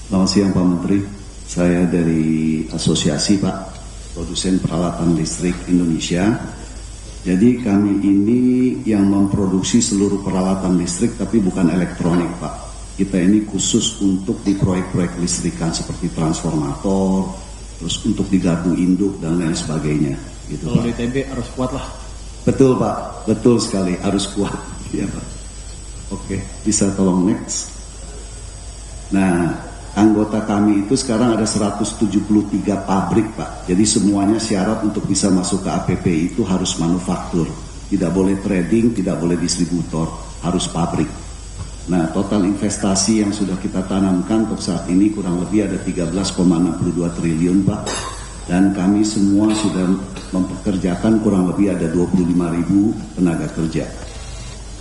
Selamat siang Pak Menteri, saya dari Asosiasi Pak Produsen Peralatan Listrik Indonesia. Jadi kami ini yang memproduksi seluruh peralatan listrik tapi bukan elektronik Pak. Kita ini khusus untuk di proyek-proyek listrikan seperti transformator, terus untuk di gardu induk dan lain sebagainya. Gitu, kalau Pak. di TB harus kuat lah. Betul Pak, betul sekali, harus kuat. Ya Pak. Oke, bisa tolong next. Nah, anggota kami itu sekarang ada 173 pabrik Pak. Jadi semuanya syarat untuk bisa masuk ke APP itu harus manufaktur. Tidak boleh trading, tidak boleh distributor, harus pabrik. Nah, total investasi yang sudah kita tanamkan untuk saat ini kurang lebih ada 13,62 triliun Pak. Dan kami semua sudah mempekerjakan kurang lebih ada 25.000 tenaga kerja.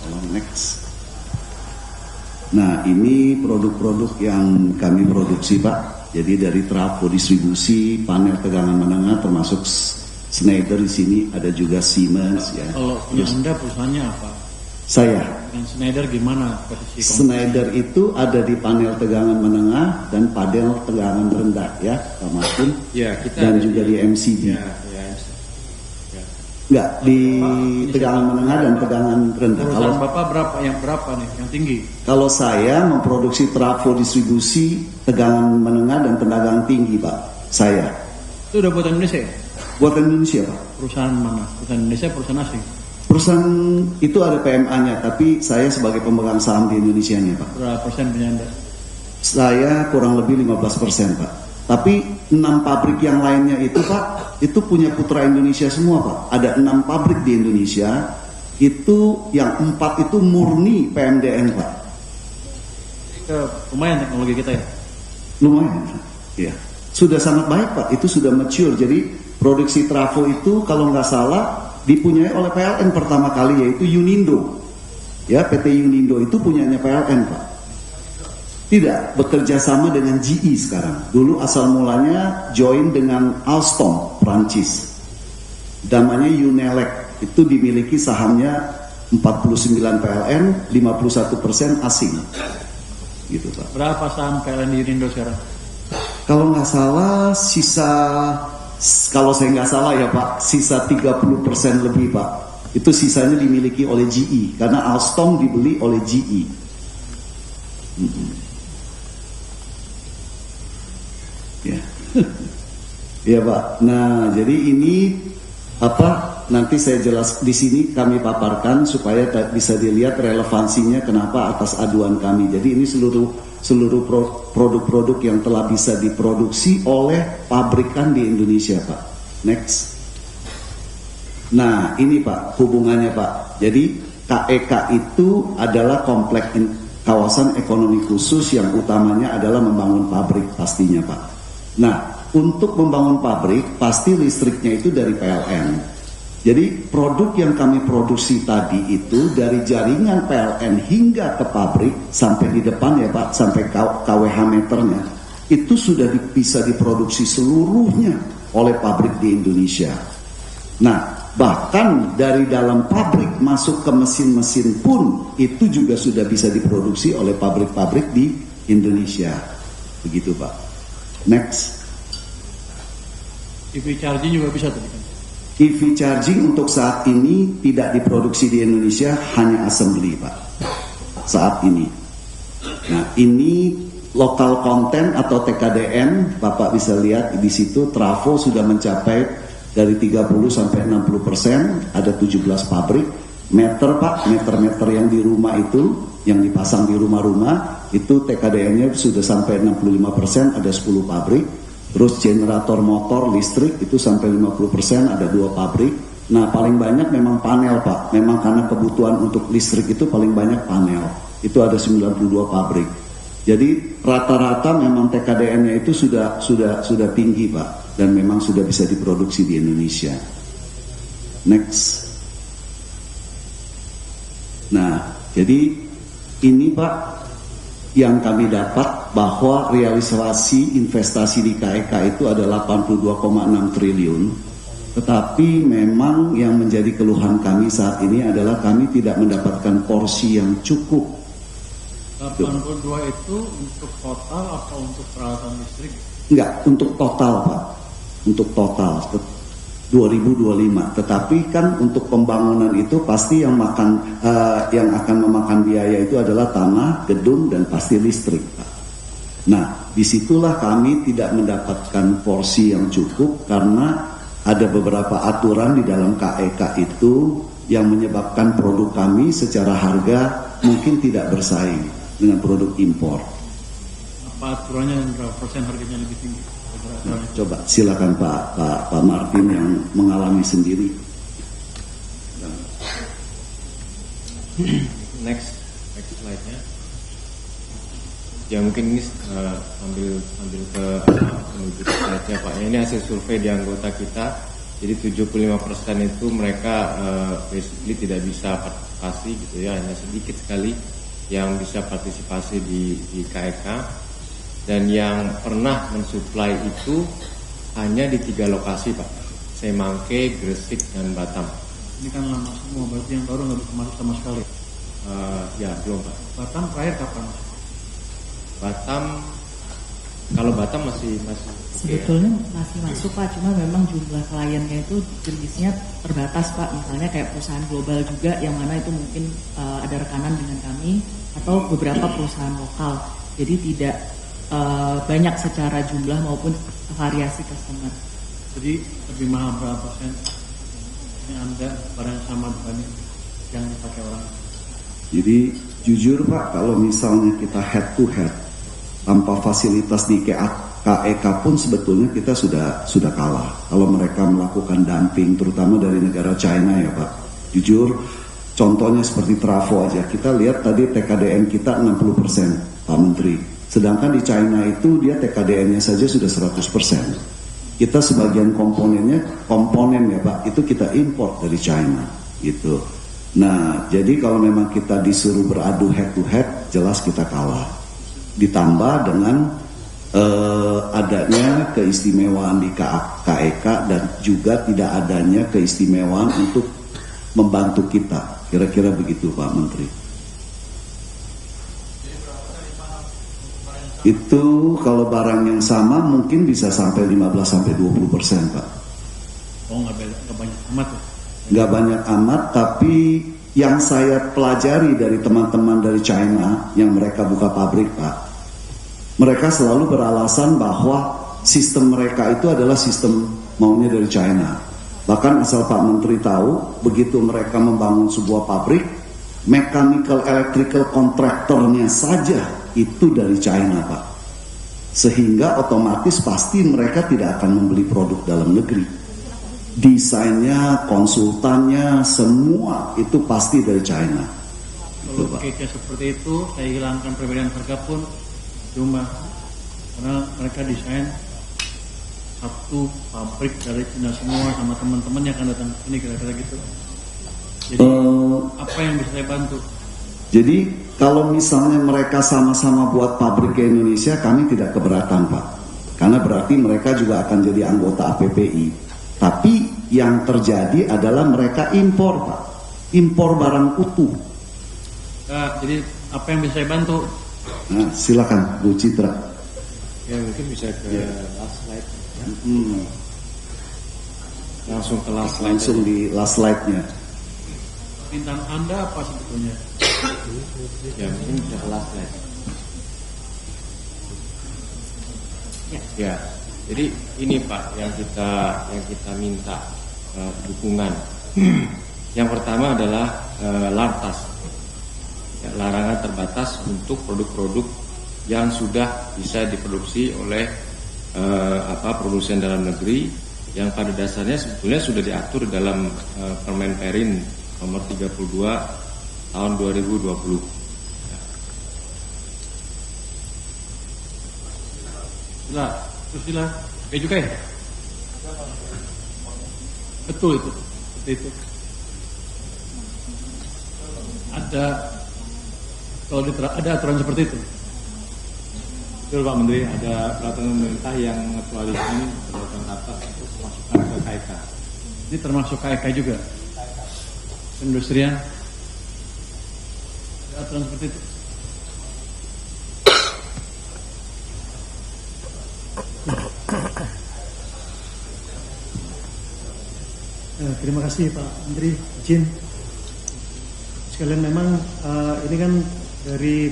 Tolong next. Nah, ini produk-produk yang kami produksi Pak. Jadi dari trafo distribusi, panel tegangan menengah termasuk Schneider di sini, ada juga Siemens ya. Kalau punya Anda perusahaannya apa? Saya. Dan Schneider gimana posisi? Schneider itu ada di panel tegangan menengah dan panel tegangan rendah ya, Pak Martin. Ya, kita dan juga di MCD. Ya. Enggak, di tegangan menengah dan tegangan rendah. Perusahaan Bapak berapa nih yang tinggi? Kalau saya memproduksi trafo distribusi tegangan menengah dan tegangan tinggi Pak. Saya. Itu udah buatan Indonesia ya? Buatan Indonesia Pak. Perusahaan mana? Perusahaan Indonesia, perusahaan asing? Perusahaan itu ada PMA-nya, tapi saya sebagai pemegang saham di Indonesia-nya Pak. Berapa persen punya Anda? Saya kurang lebih 15% Pak. Tapi 6 pabrik yang lainnya itu Pak, itu punya putra Indonesia semua Pak. Ada 6 pabrik di Indonesia, itu yang 4 itu murni PMDN Pak. Lumayan teknologi kita ya? Lumayan, ya. Sudah sangat baik Pak, itu sudah mature. Jadi produksi trafo itu kalau nggak salah dipunyai oleh PLN pertama kali, yaitu Unindo. Ya, PT Unindo itu punyanya PLN Pak. Tidak, bekerja sama dengan GE sekarang. Dulu asal mulanya join dengan Alstom, Prancis. Namanya Unelec, itu dimiliki sahamnya 49 PLN, 51% asing. Gitu Pak. Berapa saham PLN di Unindo sekarang? Kalau nggak salah kalau saya nggak salah ya Pak, sisa 30% lebih Pak. Itu sisanya dimiliki oleh GE, karena Alstom dibeli oleh GE. Ya, ya Pak. Nah, jadi ini nanti saya jelas di sini kami paparkan supaya bisa dilihat relevansinya kenapa atas aduan kami. Jadi ini seluruh produk-produk yang telah bisa diproduksi oleh pabrikan di Indonesia Pak. Next. Nah, ini Pak hubungannya Pak. Jadi KEK itu adalah kompleks kawasan ekonomi khusus yang utamanya adalah membangun pabrik pastinya Pak. Nah, untuk membangun pabrik pasti listriknya itu dari PLN. Jadi produk yang kami produksi tadi itu dari jaringan PLN hingga ke pabrik sampai di depan ya Pak, sampai KWH meternya itu sudah bisa diproduksi seluruhnya oleh pabrik di Indonesia. Nah, bahkan dari dalam pabrik masuk ke mesin-mesin pun itu juga sudah bisa diproduksi oleh pabrik-pabrik di Indonesia. Begitu Pak. Next. EV charging juga bisa tadi kan? EV charging untuk saat ini tidak diproduksi di Indonesia, hanya assembly Pak. Saat ini. Nah, ini lokal konten atau TKDN, Bapak bisa lihat di situ trafo sudah mencapai dari 30 sampai 60%, ada 17 pabrik. Meter Pak, meter-meter yang di rumah itu, yang dipasang di rumah-rumah, itu TKDN-nya sudah sampai 65%, ada 10 pabrik. Terus generator motor listrik itu sampai 50%, ada 2 pabrik. Nah, paling banyak memang panel Pak. Memang karena kebutuhan untuk listrik itu paling banyak panel. Itu ada 92 pabrik. Jadi rata-rata memang TKDN-nya itu sudah tinggi Pak, dan memang sudah bisa diproduksi di Indonesia. Next. Nah, jadi ini Pak yang kami dapat bahwa realisasi investasi di KEK itu ada 82,6 triliun. Tetapi memang yang menjadi keluhan kami saat ini adalah kami tidak mendapatkan porsi yang cukup 82 itu untuk total atau untuk peralatan listrik? Enggak, untuk total Pak. Untuk total 2025. Tetapi kan untuk pembangunan itu pasti yang akan memakan biaya itu adalah tanah, gedung, dan pasti listrik Pak. Nah, disitulah kami tidak mendapatkan porsi yang cukup karena ada beberapa aturan di dalam KEK itu yang menyebabkan produk kami secara harga mungkin tidak bersaing dengan produk impor. Apa aturannya dan berapa persen harganya lebih tinggi? Nah, coba silakan Pak Martin yang mengalami sendiri. Next slide-nya. Ya mungkin ini ambil ke menuju ke slide-nya Pak. Ini hasil survei di anggota kita. Jadi 75% itu mereka basically tidak bisa partisipasi gitu ya, hanya sedikit sekali yang bisa partisipasi di KEK. Dan yang pernah mensuplai itu hanya di 3 lokasi Pak, Semangke, Gresik, dan Batam. Ini kan lama semua, berarti yang baru nggak bisa masuk sama sekali. Ya belum Pak. Batam terakhir kapan? Batam, kalau Batam masih sebetulnya masih masuk Pak, cuma memang jumlah kliennya itu jenisnya terbatas Pak. Misalnya kayak perusahaan global juga yang mana itu mungkin ada rekanan dengan kami atau beberapa perusahaan lokal. Jadi tidak banyak secara jumlah maupun variasi customer. Jadi lebih mahal berapa persen? Ini Anda barang sama dibanding yang dipakai orang. Jadi jujur Pak, kalau misalnya kita head to head tanpa fasilitas di KEK pun sebetulnya kita sudah kalah. Kalau mereka melakukan dumping terutama dari negara China ya Pak. Jujur contohnya seperti trafo aja. Kita lihat tadi TKDN kita 60% Pak Menteri. Sedangkan di China itu dia TKDN-nya saja sudah 100%. Kita sebagian komponen ya Pak, itu kita import dari China gitu. Nah, jadi kalau memang kita disuruh beradu head to head, jelas kita kalah. Ditambah dengan adanya keistimewaan di KEK dan juga tidak adanya keistimewaan untuk membantu kita. Kira-kira begitu Pak Menteri. Itu kalau barang yang sama mungkin bisa sampai 15-20% Pak. Oh nggak banyak amat ya? Nggak banyak amat, tapi yang saya pelajari dari teman-teman dari China yang mereka buka pabrik Pak, mereka selalu beralasan bahwa sistem mereka itu adalah sistem maunya dari China. Bahkan asal Pak Menteri tahu, begitu mereka membangun sebuah pabrik, mechanical electrical kontraktornya saja itu dari China Pak. Sehingga otomatis pasti mereka tidak akan membeli produk dalam negeri. Desainnya, konsultannya, semua itu pasti dari China. Kalau case seperti itu, saya hilangkan perbedaan harga pun cuma karena mereka desain satu pabrik dari Cina semua sama teman-teman yang akan datang ke sini kira-kira gitu. Jadi apa yang bisa saya bantu? Jadi kalau misalnya mereka sama-sama buat pabrik ke Indonesia, kami tidak keberatan Pak. Karena berarti mereka juga akan jadi anggota APPI. Tapi yang terjadi adalah mereka impor Pak. Impor barang utuh. Nah, jadi apa yang bisa saya bantu? Nah, silakan Bu Citra. Ya mungkin bisa ke last slide ya. Langsung ke last slide. Langsung di last slide-nya. Bintang Anda apa sebetulnya? Ya mungkin bisa ke last slide. Ya, jadi ini Pak yang kita minta dukungan. Yang pertama adalah LARTAS, ya, larangan terbatas untuk produk-produk yang sudah bisa diproduksi oleh produsen dalam negeri yang pada dasarnya sebetulnya sudah diatur dalam Permen Perin nomor 32 tahun 2020. Sila, Bea Cukai. Betul itu, seperti itu. Ada aturan seperti itu. Betul Pak Menteri, ada peraturan pemerintah yang mengecualikan ini berdasarkan atas untuk memasukkan ke KEK. Ini termasuk KEK juga. Industrian. Ada aturan seperti itu. Terima kasih Pak Menteri, izin. Sekalian memang ini kan dari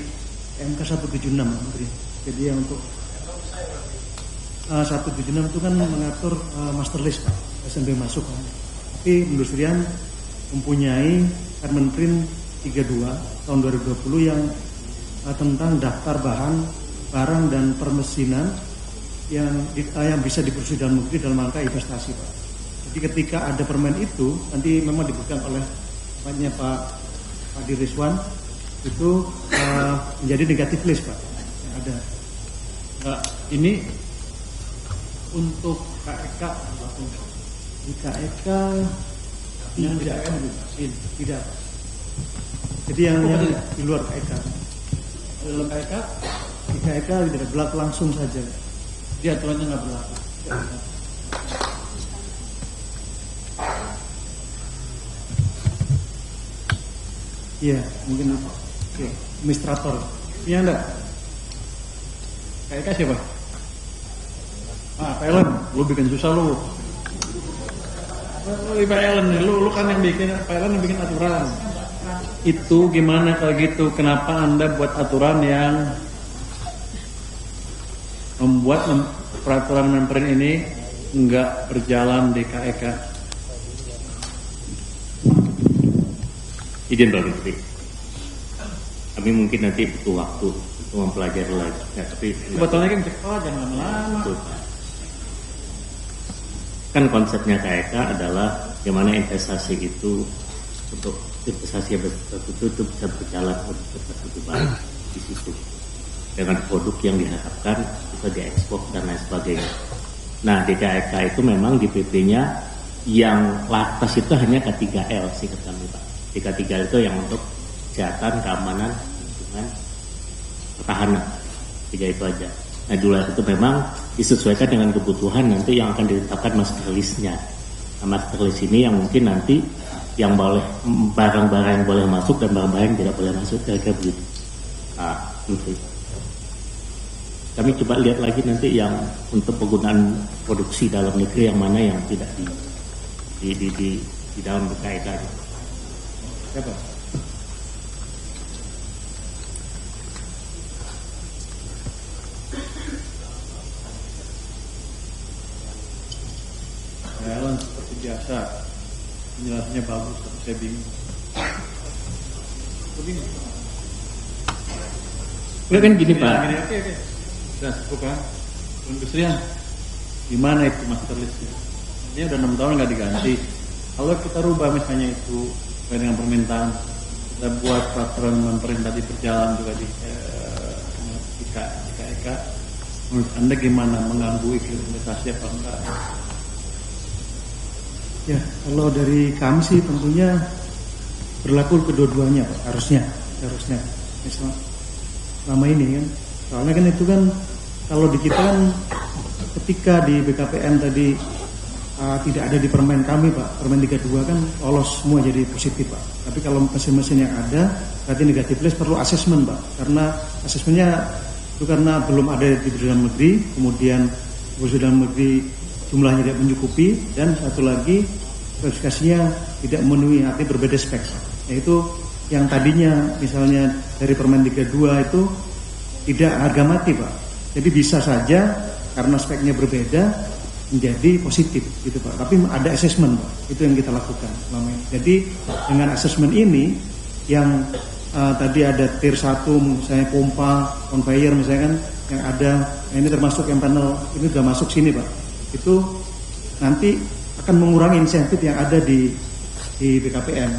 MK 176 Pak Menteri. Jadi yang untuk 176 itu kan mengatur master list Pak, SMB masuk Pak. Tapi Perindustrian mempunyai Permenprint 32 tahun 2020 yang tentang daftar barang dan permesinan yang bisa diproduksi dalam negeri dalam rangka investasi Pak. Jadi ketika ada permen itu nanti memang diberikan oleh Pak Hadi Rizwan itu menjadi negatif list Pak yang ada. Nah, ini untuk KEK di KEK yang tidak. Jadi yang di luar KEK. Dalam KEK di KEK tidak berlaku langsung saja. Dia aturannya nggak berlaku. Iya, mungkin administrator. Iya enggak? KEK siapa? Pak Ellen, lu bikin susah lu. Pak Ellen, lu kan yang bikin, Pak Ellen yang bikin aturan. Itu gimana kalau gitu? Kenapa Anda buat aturan yang membuat peraturan Menperin ini enggak berjalan di KEK? Izin Pak Menteri, kami mungkin nanti butuh waktu untuk mempelajari lagi. Ya, tapi sebetulnya kan cepat, jangan lama. Kan konsepnya KEK adalah bagaimana investasi itu untuk investasi yang itu bisa berjalan lebih baik di situ dengan produk yang diharapkan bisa diekspor dan lain sebagainya. Nah di KEK itu memang di PP-nya yang latas itu hanya K3L sih kami Pak. Di K3L itu yang untuk kesehatan, keamanan, lingkungan, pertahanan, 3 itu aja. Nah dulu itu memang disesuaikan dengan kebutuhan nanti yang akan ditetapkan master list-nya. Nah, master list ini yang mungkin nanti yang boleh barang-barang yang boleh masuk dan barang-barang yang tidak boleh masuk kira-kira begitu. Nah, itu. Kami coba lihat lagi nanti yang untuk penggunaan produksi dalam negeri yang mana yang tidak di dalam KEK. Siapa? Jalan seperti biasa, penjelasannya bagus, tapi saya bingung. Udah kan gini Pak. Oke. Sudah cukup kan? Perindustrian, gimana itu master listnya? Ini udah 6 tahun nggak diganti. Kalau kita rubah misalnya itu sesuai dengan permintaan, kita buat peraturan Menperin tadi berjalan juga di KEK. Menurut Anda gimana, mengganggu iklim investasi apa enggak? Ya, kalau dari kami sih tentunya berlaku kedua-duanya Pak, harusnya. Misalnya selama ini kan, soalnya kan itu kan kalau di kita kan ketika di BKPM tadi tidak ada di permen kami Pak, permen 32 kan lolos semua jadi positif Pak. Tapi kalau mesin-mesin yang ada berarti negatif list perlu asesmen Pak, karena asesmennya itu karena belum ada di dalam negeri, kemudian di dalam negeri jumlahnya tidak mencukupi, dan satu lagi verifikasinya tidak memenuhi, artinya berbeda spek, yaitu yang tadinya misalnya dari permen 32 itu tidak harga mati Pak, jadi bisa saja karena speknya berbeda menjadi positif gitu Pak, tapi ada asesmen Pak, itu yang kita lakukan selama ini. Jadi dengan asesmen ini yang tadi ada tier 1 misalnya pompa, conveyor misalnya kan yang ada, ini termasuk yang panel ini sudah masuk sini Pak, itu nanti akan mengurangi insentif yang ada di BKPM,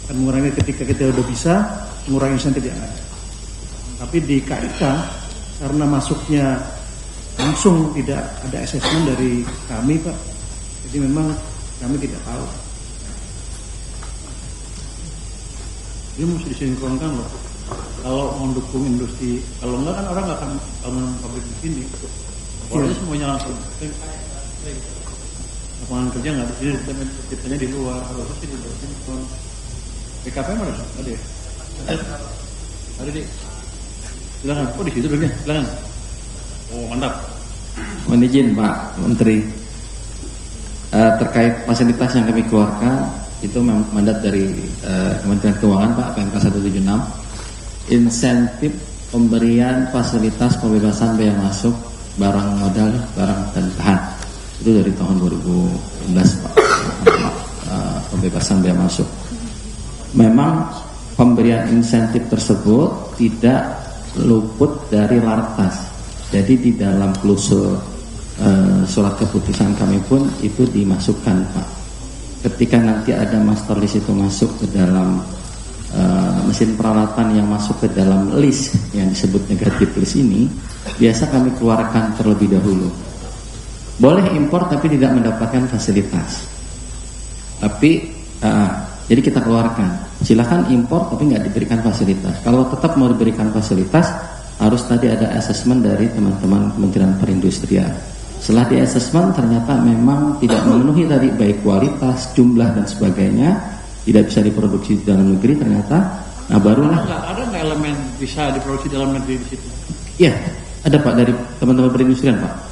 akan mengurangi ketika kita udah bisa mengurangi insentif yang ada. Tapi di KEK karena masuknya langsung tidak ada asesmen dari kami Pak, jadi memang kami tidak tahu. Ini mesti disinkronkan loh. Kalau mau dukung industri, kalau enggak kan orang nggak akan bangun pabrik di sini. Orangnya semuanya langsung. Lapangan kerja nggak di sini, ciptanya di luar. Harusnya sih di sinkron. BKPM ada ya? Ada deh. Silakan. Oh di situ dulunya. Silakan. Oh mantap. Mohon izin Pak Menteri, terkait fasilitas yang kami keluarkan itu mandat dari Kementerian Keuangan Pak, PMK 176, insentif pemberian fasilitas pembebasan bea masuk barang modal, barang dan bahan, itu dari tahun 2011 Pak, pembebasan bea masuk. Memang pemberian insentif tersebut tidak luput dari lartas. Jadi di dalam klausul surat keputusan kami pun itu dimasukkan Pak. Ketika nanti ada master list itu masuk ke dalam mesin peralatan yang masuk ke dalam list yang disebut negatif list ini, biasa kami keluarkan terlebih dahulu. Boleh impor tapi tidak mendapatkan fasilitas. Tapi jadi kita keluarkan, silakan impor tapi nggak diberikan fasilitas. Kalau tetap mau diberikan fasilitas, harus tadi ada asesmen dari teman-teman Kementerian Perindustrian. Setelah di asesmen ternyata memang tidak memenuhi tadi baik kualitas, jumlah dan sebagainya, tidak bisa diproduksi di dalam negeri ternyata. Nah barulah. Ada nggak elemen bisa diproduksi dalam negeri di situ? Iya, ada Pak dari teman-teman perindustrian Pak.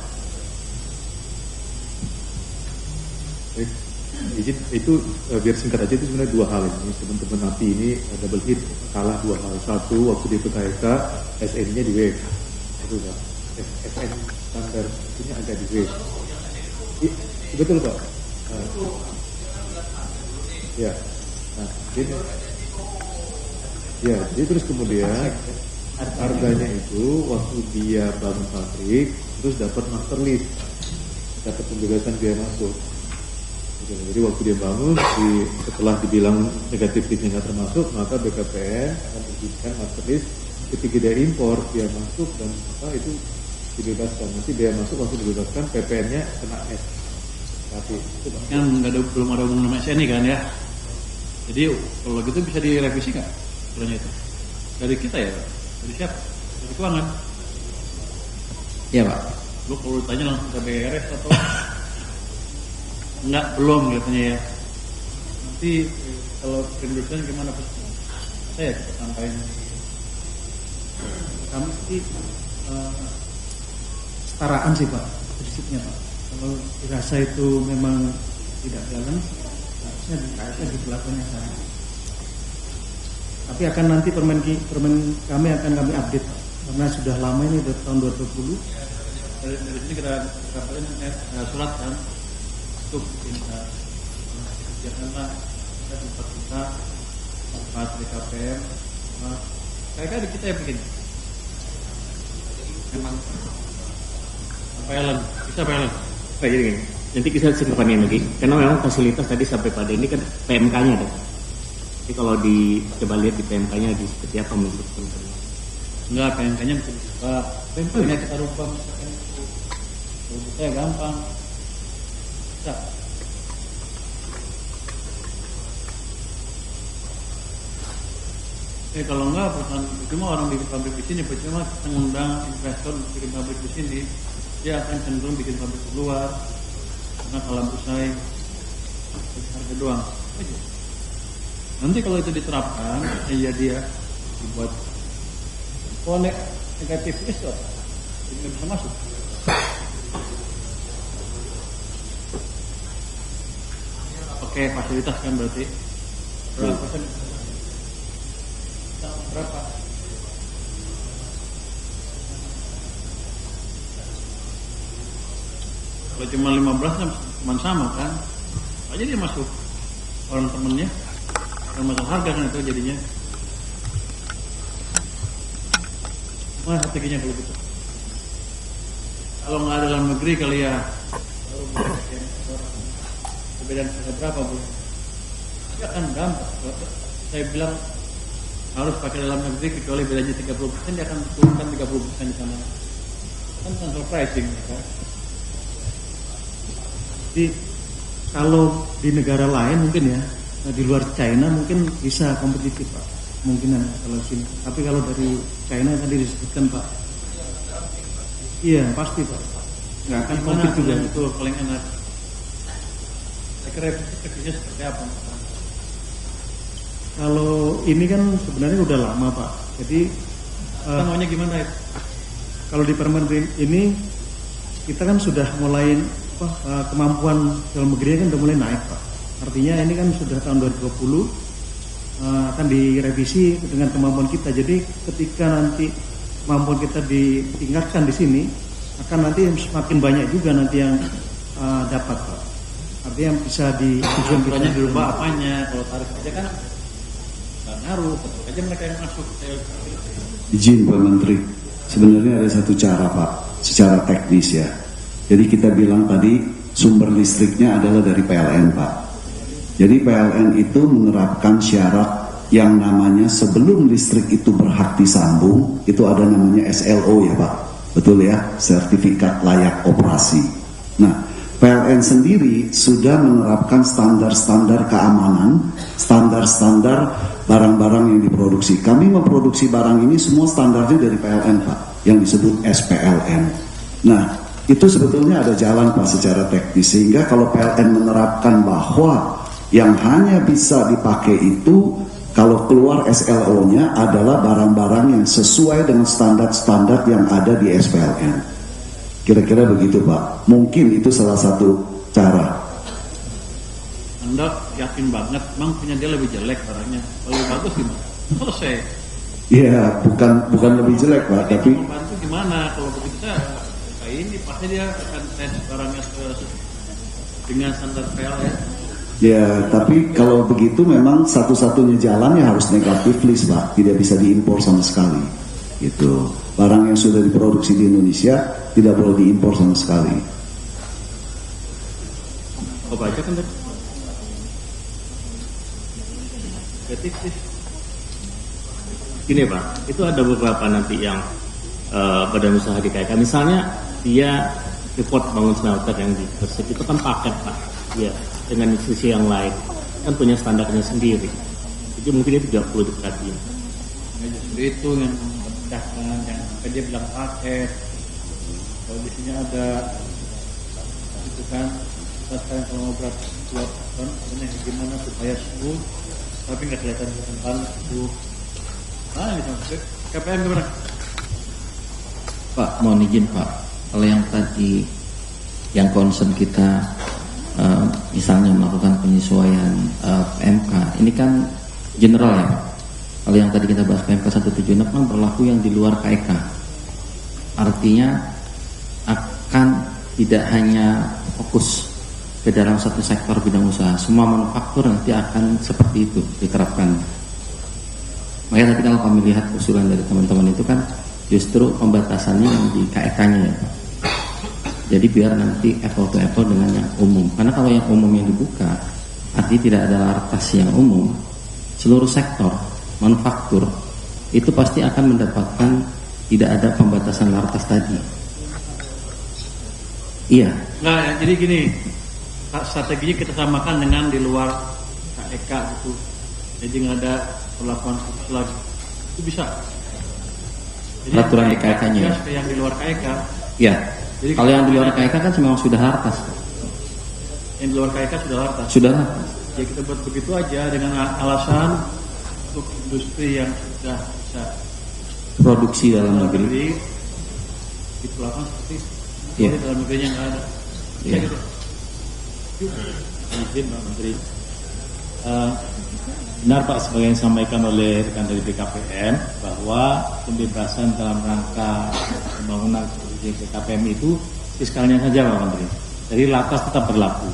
Itu biar singkat aja, itu sebenarnya dua hal ini. Teman-teman napi ini double hit, kalah dua hal. Satu, waktu di PKK SN-nya di wave, itu Pak. SN standar ini ada di wave. Betul Pak. Ya. Nah, jadi terus kemudian harganya itu waktu dia bangun pabrik terus dapat master list, dapat pembebasan biaya masuk. Jadi waktu dia bangun, setelah dibilang negatif listnya nggak termasuk, maka BKPN akan menerbitkan master list. Ketika dia impor, dia masuk dan itu dibebaskan. Nanti dia masuk langsung dibebaskan, PPN-nya kena S. Tapi itu kan belum ada umum nama SNI kan ya. Jadi kalau gitu bisa direvisi nggak aturannya itu? Dari kita ya, dari siapa? Dari keuangan. Iya Pak. Lu kalau tanya langsung ke BRS atau enggak, belum katanya ya. Nanti kalau perindustrian gimana Pak? Saya kita sampaikan. Kami sih kesetaraan sih Pak, prinsipnya Pak. Kalau dirasa itu memang tidak jalan, harusnya diberlakukan yang sama. Tapi akan nanti permen kami akan kami update Pak. Karena sudah lama ini, dari tahun 2020. Dari sini kita dapatkan surat kan untuk kita kerjakanlah kita tempat kita tempat BKPM. Kayak kita yang bikin. Memang apa Ellen? Bisa apa Ellen? Pak, jadi gini, nanti kita simpannya lagi, karena memang fasilitas tadi sampai pada ini kan PMK-nya ada. Jadi kalau coba lihat di PMK-nya di seperti apa menurut teman-teman? Enggak, PMK-nya bisa dibuka. PMK-nya kita rubah misalkan rubutnya gampang. Bisa. Kalau enggak, perusahaan cuma orang bikin pabrik di sini, cuma kita ngundang investor untuk bikin pabrik di sini, dia akan cenderung bikin pabrik di luar karena kalah bersaing harga doang aja. Nanti kalau itu diterapkan, ya dia dibuat negatif itu tidak bisa masuk. Oke, fasilitas kan berarti berapa persen? Berapa? Kalau cuma 15 cuma sama kan, aja dia masuk orang temennya, kan masalah harga kan itu jadinya. Mana strateginya kalau gitu? Kalau nggak ada dalam negeri kali ya, perbedaan harga berapa bu? Ya kan gampang. Saya bilang harus pakai dalam negeri kecuali bedanya 30%, dia akan turunkan 30% di sana. Kan transfer pricing kan? Jadi kalau di negara lain mungkin ya, di luar China mungkin bisa kompetitif Pak, kemungkinan kalau sini. Tapi kalau dari China tadi disebutkan Pak, iya pasti Pak, nggak akan kompetitif juga. Itu paling enak. Saya kira efektifnya seperti apa? Kalau ini kan sebenarnya udah lama Pak, jadi namanya gimana ya? kalau di permen ini kita kan sudah mulai kemampuan dalam negeri kan sudah mulai naik Pak. Artinya ini kan sudah tahun 2020 akan direvisi dengan kemampuan kita. Jadi ketika nanti kemampuan kita ditingkatkan di sini, akan nanti semakin banyak juga nanti yang dapat Pak. Artinya bisa di tujuan kita dirubah apanya. Kalau tarif aja kan nggak ngaruh, tetap aja mereka yang masuk. Izin Pak Menteri, sebenarnya ada satu cara Pak, secara teknis ya. Jadi kita bilang tadi sumber listriknya adalah dari PLN Pak. Jadi PLN itu menerapkan syarat yang namanya sebelum listrik itu berhak disambung, itu ada namanya SLO ya Pak. Betul ya, sertifikat layak operasi. Nah, PLN sendiri sudah menerapkan standar-standar keamanan, standar-standar barang-barang yang diproduksi. Kami memproduksi barang ini semua standarnya dari PLN Pak, yang disebut SPLN. Nah, itu sebetulnya ada jalan Pak secara teknis, sehingga kalau PLN menerapkan bahwa yang hanya bisa dipakai itu kalau keluar SLO-nya adalah barang-barang yang sesuai dengan standar-standar yang ada di SPLN. Kira-kira begitu Pak. Mungkin itu salah satu cara. Anda yakin banget, emang punya dia lebih jelek barangnya, lebih bagus gimana? Selesai. Iya, bukan lebih jelek Pak, tapi membantu gimana kalau begitu kayak ini pasti dia akan tes barangnya dengan standar PLN. ya, tapi kalau begitu memang satu-satunya jalan ya harus negatif list Pak, tidak bisa diimpor sama sekali. Gitu. Barang yang sudah diproduksi di Indonesia tidak boleh diimpor sama sekali. Oh baca kan tadi. Gini Pak, itu ada beberapa nanti yang badan usaha di KK. Misalnya dia report bangun smelter yang di Gresik itu kan paket Pak, ya dengan institusi yang lain kan punya standarnya sendiri. Jadi mungkin itu juga perlu diperhatiin. Nah, justru itu yang memudahkan, yang sampai dia bilang paket. Kalau di sini ada itu kan, kita sekarang kalau mau berat buat kan, gimana supaya smooth tapi nggak kelihatan itu. Nah, ini sampai KPM gimana? Pak, mohon izin Pak, kalau yang tadi yang concern kita misalnya melakukan penyesuaian PMK, ini kan general ya Pak. Kalau yang tadi kita bahas PMK 176 kan berlaku yang di luar KEK. Artinya akan tidak hanya fokus ke dalam satu sektor bidang usaha, semua manufaktur nanti akan seperti itu diterapkan. Makanya tadi kalau kami lihat usulan dari teman-teman itu kan justru pembatasannya yang di KEK-nya ya Pak. Jadi biar nanti apple to apple dengan yang umum. Karena kalau yang umum yang dibuka, artinya tidak ada lartas yang umum, seluruh sektor manufaktur itu pasti akan mendapatkan tidak ada pembatasan lartas tadi. Iya. Nah, jadi gini, strateginya kita samakan dengan di luar KEK gitu. Jadi nggak ada perlakuan khusus lagi. Itu bisa. Jadi Peraturan di KEK-nya. Yang di luar KEK. Iya. Jadi kalau yang di luar KEK kan memang sudah lartas. Yang di luar KEK sudah lartas. Sudah lartas. Ya kita buat begitu aja dengan alasan untuk industri yang sudah bisa produksi dalam negeri diperlakukan seperti yeah. dalam negerinya nggak ada. Yeah. Gitu. Izin Pak Menteri. Benar Pak, sebagai yang disampaikan oleh rekan dari BKPM bahwa pembebasan dalam rangka pembangunan BKPM itu fiskalnya saja Pak Menteri. Jadi lartas tetap berlaku.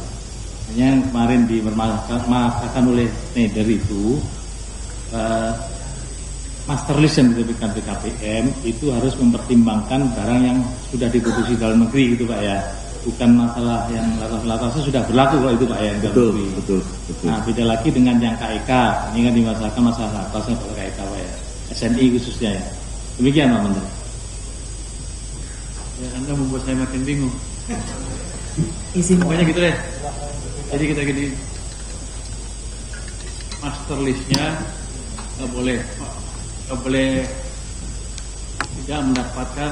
Hanya yang kemarin dimaafkan oleh Schneider itu master list yang diterbitkan BKPM itu harus mempertimbangkan barang yang sudah diproduksi dalam negeri gitu Pak ya. Bukan masalah yang latas-latasnya sudah berlaku kalau itu Pak ya. Betul. Nah beda lagi dengan yang KEK. Ini kan dimasalahkan masalah latasnya kalau KEK Pak ya. SNI khususnya ya. Demikian Pak Menteri. Ya Anda membuat saya makin bingung. Izin pokoknya gitu deh. Jadi kita gini, master listnya nggak boleh tidak mendapatkan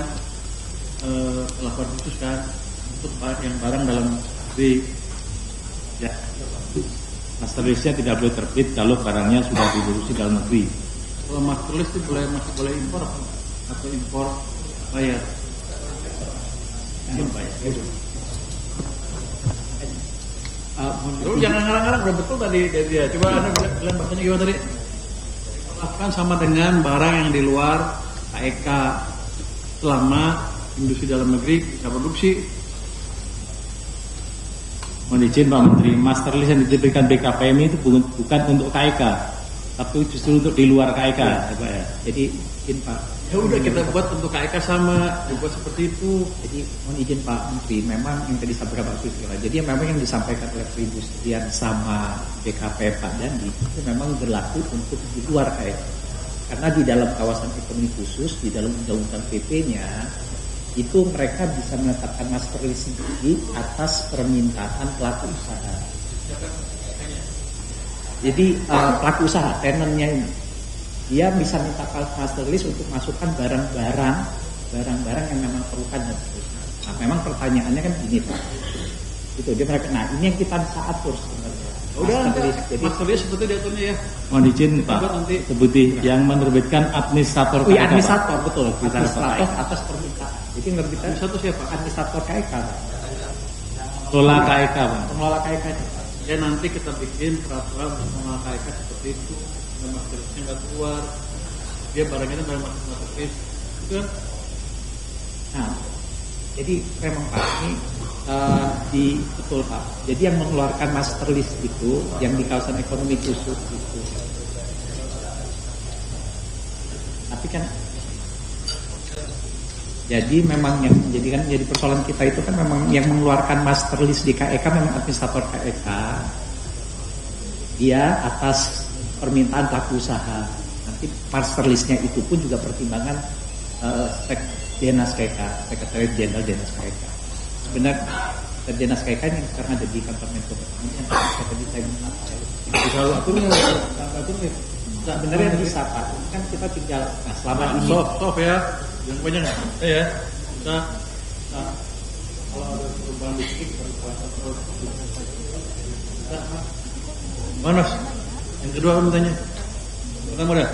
perlakuan khusus kan untuk yang barang dalam negeri. Ya, master listnya tidak boleh terbit kalau barangnya sudah diproduksi dalam negeri. Kalau master list itu masih boleh impor atau impor bayar. Lu jangan ngarang-ngarang, udah betul tadi dia. Coba Anda bilang bahasanya gimana tadi? Lakukan sama dengan barang yang di luar KEK selama industri dalam negeri bisa produksi. Mohon izin Pak Menteri, master list yang diberikan BKPMI itu bukan untuk KEK, tapi justru untuk di luar KEK, ya Pak ya. Jadi izin Pak. Ya udah kita buat untuk KEK sama, dibuat seperti itu. Jadi mohon izin Pak Menteri, memang yang tadi disampaikan Pak Susilo, jadi memang yang disampaikan oleh perindustrian sama BKP Pak Dandi itu memang berlaku untuk di luar KEK. Karena di dalam kawasan ekonomi khusus, di dalam undang-undang PP-nya itu mereka bisa menetapkan master list sendiri atas permintaan pelaku usaha. Jadi pelaku usaha, tenantnya ini, dia bisa minta master list untuk masukkan barang-barang yang memang perlukan dan seterusnya. Nah, memang pertanyaannya kan gini Pak, itu dia mereka. Nah, ini yang kita atur sebenarnya. Udah, jadi master list seperti diaturnya ya. Mohon izin Pak, sebuti yang menerbitkan administrator KEK. Iya, administrator Pak. Betul, administrator atas permintaan. Jadi menerbitkan Administrator siapa? Administrator KEK Pak. Pengelola KEK Pak. Pengelola KEK Pak. Ya nanti kita bikin peraturan untuk mengelola KEK seperti itu. Master listnya nggak keluar, dia barangnya itu barang master list, itu kan? Nah, jadi memang Pak ini betul Pak. Jadi yang mengeluarkan master list itu yang di kawasan ekonomi khusus itu. Tapi kan, jadi memang yang menjadikan jadi persoalan kita itu kan memang yang mengeluarkan master list di KEK memang administrator KEK. Dia atas permintaan pelaku usaha. Nanti master listnya itu pun juga pertimbangan Denas KEK, Sekretariat Jenderal Denas KEK. Sebenarnya Denas KEK yang sekarang ada di kantor Menko Perekonomian yang tadi saya minta. Bisa lu aturnya. Sebenarnya bisa Pak. Kan kita tinggal selama ini. Stop ya, jangan banyak ya. Nah, kalau ada perubahan dikit mana? Yang kedua aku tanya. Pertama dah.